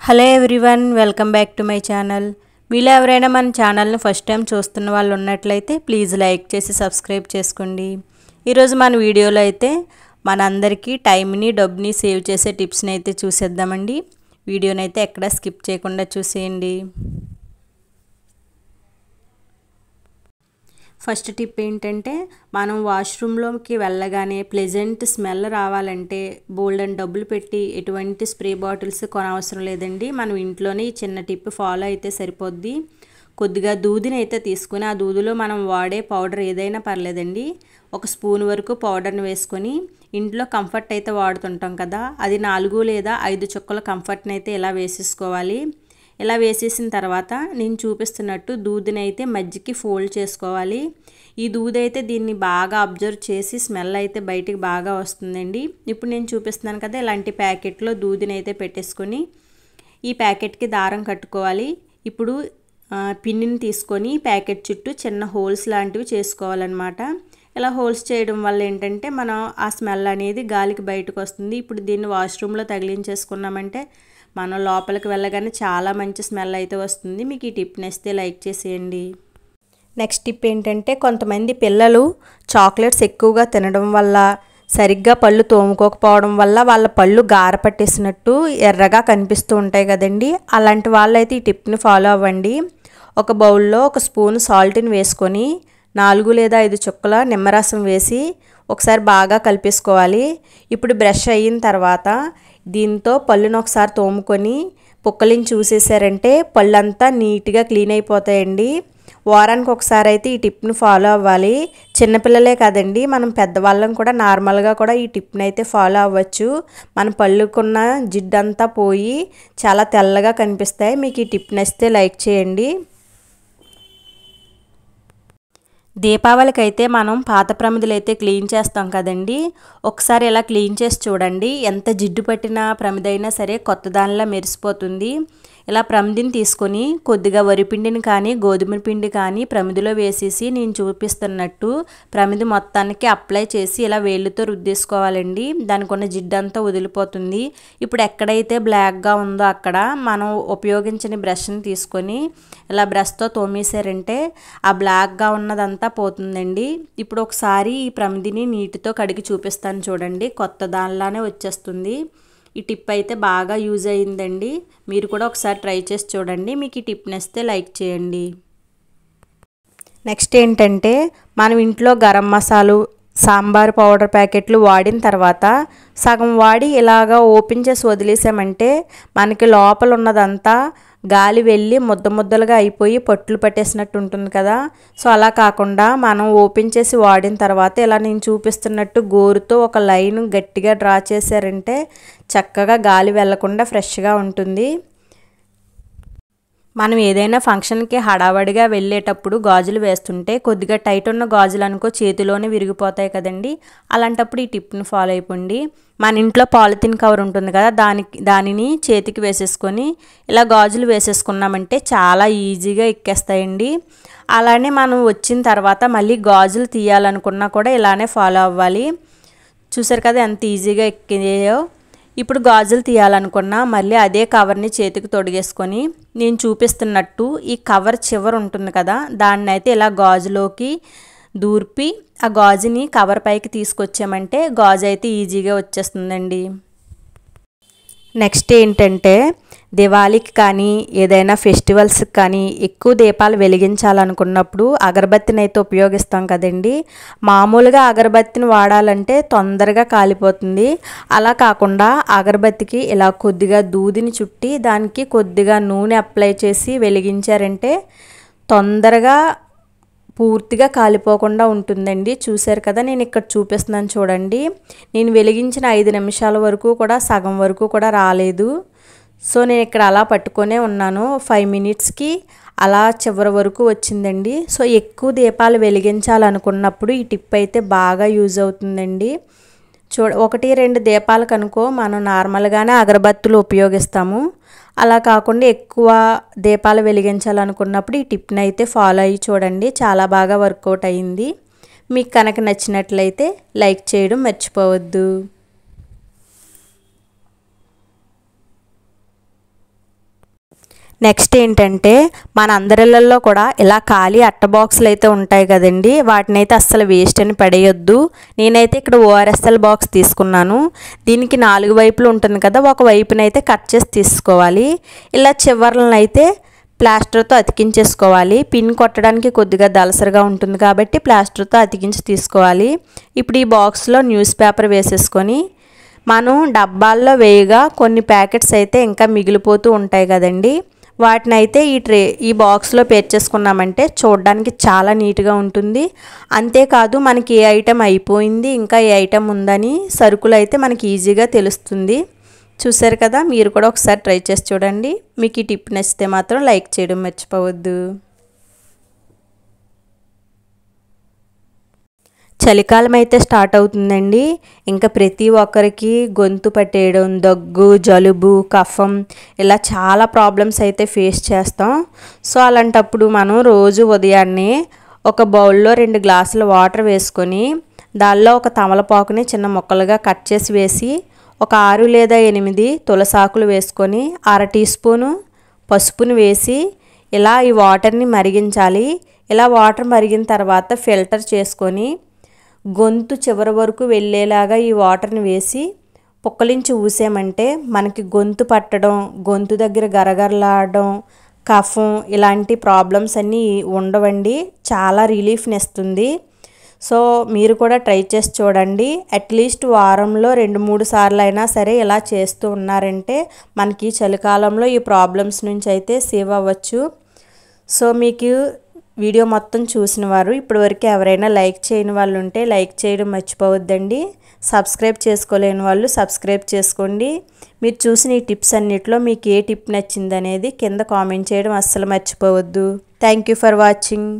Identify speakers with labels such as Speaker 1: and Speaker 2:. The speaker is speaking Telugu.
Speaker 1: Hello everyone, welcome back to my channel. మీలో ఎవరైనా మన ఛానల్ని ఫస్ట్ టైం చూస్తున్న వాళ్ళు ఉన్నట్లయితే ప్లీజ్ లైక్ చేసి సబ్స్క్రైబ్ చేసుకోండి. ఈరోజు మన వీడియోలో అయితే మనందరికీ టైంని డబ్బుని సేవ్ చేసే టిప్స్ని అయితే చూసేద్దామండి. వీడియోని అయితే ఎక్కడ స్కిప్ చేయకుండా చూసేయండి. ఫస్ట్ టిప్ ఏంటంటే, మనం వాష్రూమ్లోకి వెళ్ళగానే ప్లెజెంట్ స్మెల్ రావాలంటే బోల్డెన్ డబ్బులు పెట్టి ఎటువంటి స్ప్రే బాటిల్స్ కొనవసరం లేదండి. మనం ఇంట్లోనే ఈ చిన్న టిప్ ఫాలో అయితే సరిపోద్ది. కొద్దిగా దూదిని అయితే తీసుకుని ఆ దూదిలో మనం వాడే పౌడర్ ఏదైనా పర్లేదండి, 1 స్పూన్ వరకు పౌడర్ని వేసుకొని ఇంట్లో కంఫర్ట్ అయితే వాడుతుంటాం కదా, అది 4 లేదా 5 చుక్కల కంఫర్ట్ని అయితే ఇలా వేసేసుకోవాలి. ఇలా వేసేసిన తర్వాత నేను చూపిస్తున్నట్టు దూదిని అయితే మధ్యకి ఫోల్డ్ చేసుకోవాలి. ఈ దూది అయితే దీన్ని బాగా అబ్జర్వ్ చేసి స్మెల్ అయితే బయటికి బాగా వస్తుందండి. ఇప్పుడు నేను చూపిస్తున్నాను కదా, ఇలాంటి ప్యాకెట్లో దూదిని అయితే పెట్టేసుకొని ఈ ప్యాకెట్కి దారం కట్టుకోవాలి. ఇప్పుడు పిన్నిని తీసుకొని ప్యాకెట్ చుట్టూ చిన్న హోల్స్ లాంటివి చేసుకోవాలన్నమాట. ఇలా హోల్స్ చేయడం వల్ల ఏంటంటే మనం ఆ స్మెల్ అనేది గాలికి బయటకు వస్తుంది. ఇప్పుడు దీన్ని వాష్రూమ్లో తగిలించేసుకున్నామంటే మనం లోపలికి వెళ్ళగానే చాలా మంచి స్మెల్ అయితే వస్తుంది. మీకు ఈ టిప్ నచ్చితే లైక్ చేసేయండి. నెక్స్ట్ టిప్ ఏంటంటే, కొంతమంది పిల్లలు చాక్లెట్స్ ఎక్కువగా తినడం వల్ల, సరిగ్గా పళ్ళు తోముకోకపోవడం వల్ల వాళ్ళ పళ్ళు గార పట్టేసినట్టు ఎర్రగా కనిపిస్తూ ఉంటాయి కదండి. అలాంటి వాళ్ళైతే ఈ టిప్ని ఫాలో అవ్వండి. ఒక బౌల్లో 1 స్పూన్ సాల్ట్ని వేసుకొని 4 లేదా 5 చుక్కల నిమ్మరసం వేసి ఒకసారి బాగా కలిపేసుకోవాలి. ఇప్పుడు బ్రష్ అయిన తర్వాత దీంతో పళ్ళును ఒకసారి తోముకొని పుక్కలిని చూసేసారంటే పళ్ళంతా నీట్గా క్లీన్ అయిపోతాయండి. వారానికి ఒకసారి అయితే ఈ టిప్ని ఫాలో అవ్వాలి. చిన్నపిల్లలే కాదండి, మనం పెద్దవాళ్ళం కూడా నార్మల్గా కూడా ఈ టిప్ని అయితే ఫాలో అవ్వచ్చు. మన పళ్ళుకున్న జిడ్డంతా పోయి చాలా తెల్లగా కనిపిస్తాయి. మీకు ఈ టిప్ నచ్చితే లైక్ చేయండి. దీపావళికి అయితే మనం పాత ప్రమిదలు అయితే క్లీన్ చేస్తాం కదండి. ఒకసారి ఇలా క్లీన్ చేసి చూడండి, ఎంత జిడ్డు పట్టిన ప్రమిదైనా సరే కొత్త దానిలా మెరిసిపోతుంది. ఇలా ప్రమిదిని తీసుకొని కొద్దిగా వరిపిండిని కానీ గోధుమ పిండి కానీ ప్రమిదిలో వేసేసి నేను చూపిస్తున్నట్టు ప్రమిది మొత్తానికి అప్లై చేసి ఇలా వేళ్ళతో రుద్దేసుకోవాలండి. దానికి ఉన్న జిడ్డంతా వదిలిపోతుంది. ఇప్పుడు ఎక్కడైతే బ్లాక్గా ఉందో అక్కడ మనం ఉపయోగించని బ్రష్ని తీసుకొని ఇలా బ్రష్తో తోమేశారంటే ఆ బ్లాక్గా ఉన్నదంతా పోతుందండి. ఇప్పుడు ఒకసారి ఈ ప్రమిదిని నీటితో కడిగి చూపిస్తాను చూడండి, కొత్త దానిలానే వచ్చేస్తుంది. ఈ టిప్ అయితే బాగా యూజ్ అయ్యిందండి. మీరు కూడా ఒకసారి ట్రై చేసి చూడండి. మీకు ఈ టిప్ నచ్చితే లైక్ చేయండి. నెక్స్ట్ ఏంటంటే, మనం ఇంట్లో గరం మసాలు, సాంబార్ పౌడర్ ప్యాకెట్లు వాడిన తర్వాత సగం వాడి ఇలాగా ఓపెన్ చేసి వదిలేసామంటే మనకి లోపల ఉన్నదంతా గాలి వెళ్ళి ముద్దలుగా అయిపోయి పట్లు పట్టేసినట్టు ఉంటుంది కదా. సో అలా కాకుండా మనం ఓపెన్ చేసి వాడిన తర్వాత ఇలా నేను చూపిస్తున్నట్టు గోరుతో ఒక లైన్ గట్టిగా డ్రా చేశారంటే చక్కగా గాలి వెళ్లకుండా ఫ్రెష్గా ఉంటుంది. మనం ఏదైనా ఫంక్షన్కి హడావడిగా వెళ్ళేటప్పుడు గాజులు వేస్తుంటే కొద్దిగా టైట్ ఉన్న గాజులు అనుకో చేతిలోనే విరిగిపోతాయి కదండి. అలాంటప్పుడు ఈ టిప్ని ఫాలో అయిపోండి. మన ఇంట్లో పాలిథిన్ కవర్ ఉంటుంది కదా, దానిని చేతికి వేసేసుకొని ఇలా గాజులు వేసేసుకున్నామంటే చాలా ఈజీగా ఎక్కేస్తాయండి. అలానే మనం వచ్చిన తర్వాత మళ్ళీ గాజులు తీయాలనుకున్నా కూడా ఇలానే ఫాలో అవ్వాలి. చూసారు కదా ఎంత ఈజీగా ఎక్కాయో. ఇప్పుడు గాజులు తీయాలనుకున్నా మళ్ళీ అదే కవర్ని చేతికి తొడిగేసుకొని నేను చూపిస్తున్నట్టు ఈ కవర్ చివర ఉంటుంది కదా, దాన్ని అయితే ఇలా గాజులోకి దూర్పి ఆ గాజుని కవర్ పైకి తీసుకొచ్చామంటే గాజు అయితే ఈజీగా వచ్చేస్తుందండి. నెక్స్ట్ ఏంటంటే, దివాళీకి కానీ ఏదైనా ఫెస్టివల్స్కి కానీ ఎక్కువ దీపాలు వెలిగించాలనుకున్నప్పుడు అగరబత్తిని అయితే ఉపయోగిస్తాం కదండి. మామూలుగా అగరబత్తిని వాడాలంటే తొందరగా కాలిపోతుంది. అలా కాకుండా అగరబత్తికి ఇలా కొద్దిగా దూదిని చుట్టి దానికి కొద్దిగా నూనె అప్లై చేసి వెలిగించారంటే తొందరగా పూర్తిగా కాలిపోకుండా ఉంటుందండి. చూశారు కదా, నేను ఇక్కడ చూపిస్తున్నాను చూడండి. నేను వెలిగించిన 5 నిమిషాల వరకు కూడా సగం వరకు కూడా రాలేదు. సో నేను ఇక్కడ అలా పట్టుకొనే ఉన్నాను. 5 మినిట్స్కి అలా చివరి వరకు వచ్చిందండి. సో ఎక్కువ దీపాలు వెలిగించాలనుకున్నప్పుడు ఈ టిప్ అయితే బాగా యూజ్ అవుతుందండి. 1-2 దీపాలకు అనుకో మనం నార్మల్గానే అగరబత్తులు ఉపయోగిస్తాము. అలా కాకుండా ఎక్కువ దీపాలు వెలిగించాలనుకున్నప్పుడు ఈ టిప్ని అయితే ఫాలో అయ్యి చూడండి, చాలా బాగా వర్కౌట్ అయ్యింది. మీకు కనుక నచ్చినట్లయితే లైక్ చేయడం మర్చిపోవద్దు. నెక్స్ట్ ఏంటంటే మన అందరిళ్ళల్లో కూడా ఇలా ఖాళీ అట్ట బాక్సులు అయితే ఉంటాయి కదండి, వాటిని అయితే అస్సలు వేస్ట్ అని పడేయొద్దు. నేనైతే ఇక్కడ ఓఆర్ఎస్ఎల్ బాక్స్ తీసుకున్నాను. దీనికి 4 వైపులు ఉంటుంది కదా, ఒక వైపునైతే కట్ చేసి తీసుకోవాలి. ఇలా చివర్లను అయితే ప్లాస్టర్తో అతికించేసుకోవాలి. పిన్ కొట్టడానికి కొద్దిగా దలసరిగా ఉంటుంది కాబట్టి ప్లాస్టర్తో అతికించి తీసుకోవాలి. ఇప్పుడు ఈ బాక్స్లో న్యూస్ పేపర్ వేసేసుకొని మనం డబ్బాల్లో వేయగా కొన్ని ప్యాకెట్స్ అయితే ఇంకా మిగిలిపోతూ ఉంటాయి కదండి, వాటిని అయితే ఈ బాక్స్లో పేర్చేసుకున్నామంటే చూడడానికి చాలా నీట్గా ఉంటుంది. అంతేకాదు మనకి ఏ ఐటెం అయిపోయింది ఇంకా ఏ ఐటెం ఉందని సరుకులు అయితే మనకి ఈజీగా తెలుస్తుంది. చూసారు కదా, మీరు కూడా ఒకసారి ట్రై చేసి చూడండి. మీకు ఈ టిప్ నచ్చితే మాత్రం లైక్ చేయడం మర్చిపోవద్దు. చలికాలం అయితే స్టార్ట్ అవుతుందండి. ఇంకా ప్రతి ఒక్కరికి గొంతు పట్టేయడం, దగ్గు, జలుబు, కఫం ఇలా చాలా ప్రాబ్లమ్స్ అయితే ఫేస్ చేస్తాం. సో అలాంటప్పుడు మనం రోజు ఉదయాన్నే ఒక బౌల్లో 2 గ్లాసుల వాటర్ వేసుకొని దానిలో ఒక తమలపాకుని చిన్న ముక్కలుగా కట్ చేసి వేసి ఒక 6 లేదా 8 తులసాకులు వేసుకొని 1/2 టీ స్పూను పసుపుని వేసి ఇలా ఈ వాటర్ని మరిగించాలి. ఇలా వాటర్ మరిగిన తర్వాత ఫిల్టర్ చేసుకొని గొంతు చివరి వరకు వెళ్ళేలాగా ఈ వాటర్ని వేసి పుక్కలించి ఊసామంటే మనకి గొంతు పట్టడం, గొంతు దగ్గర గరగరలాడడం, కఫం ఇలాంటి ప్రాబ్లమ్స్ అన్నీ ఉండవండి. చాలా రిలీఫ్ని ఇస్తుంది. సో మీరు కూడా ట్రై చేసి చూడండి. అట్లీస్ట్ వారంలో 2-3 సార్లు అయినా సరే ఇలా చేస్తూ ఉన్నారంటే మనకి చలికాలంలో ఈ ప్రాబ్లమ్స్ నుంచి అయితే సేవ్ అవ్వచ్చు. సో మీకు వీడియో మొత్తం చూసిన వారు ఇప్పటివరకు ఎవరైనా లైక్ చేయని వాళ్ళు ఉంటే లైక్ చేయడం మర్చిపోవద్దండి. సబ్స్క్రైబ్ చేసుకోలేని వాళ్ళు సబ్స్క్రైబ్ చేసుకోండి. మీరు చూసిన ఈ టిప్స్ అన్నిటిలో మీకు ఏ టిప్ నచ్చింది అనేది కింద కామెంట్ చేయడం అస్సలు మర్చిపోవద్దు. Thank you for watching.